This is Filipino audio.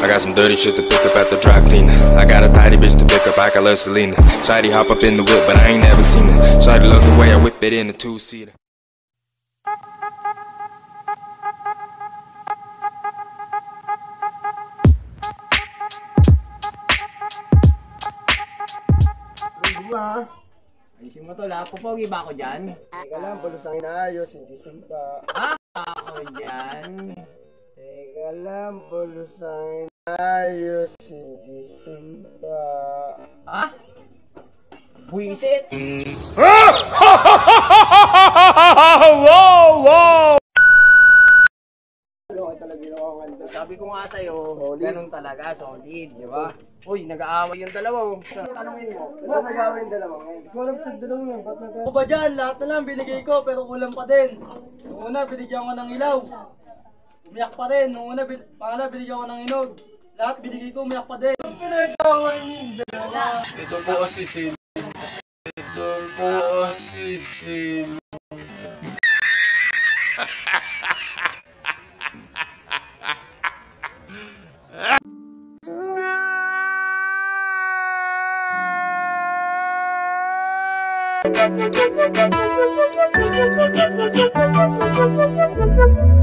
I got some dirty shit to pick up at the dry cleaner. I got a tidy bitch to pick up, I got love Selena. Shawty hop up in the whip, but I ain't never seen her. Shawty love the way I whip it in a two-seater. Ma, Ayusin mo tol ha, pupogi ba ako dyan? teka lang, bulos ang inaayos, hindi simpa. Ha? Ako dyan. Teka lang, bulos ang inaayos, hindi simpa. Ha? Buisit? Ano kayo talaga ginawa ko ganda? Sabi ko nga sa'yo, Solid. ganun talaga, solid, di ba? Uy, nag-aaway yung dalawa. Tanungin mo, ano nagawa yung dalawa ngayon? Ikaw lang sa dalawa yun, ba't nag- Ako ba dyan? Lahat na lang binigay ko pero kulang pa din. Nung una binigyan ko ng ilaw. Umiyak pa din. Nung una pangala binigyan ko ng inog. Lahat binigay ko umiyak pa din. Ito po si Sil. Ito po si Sil. Thank you.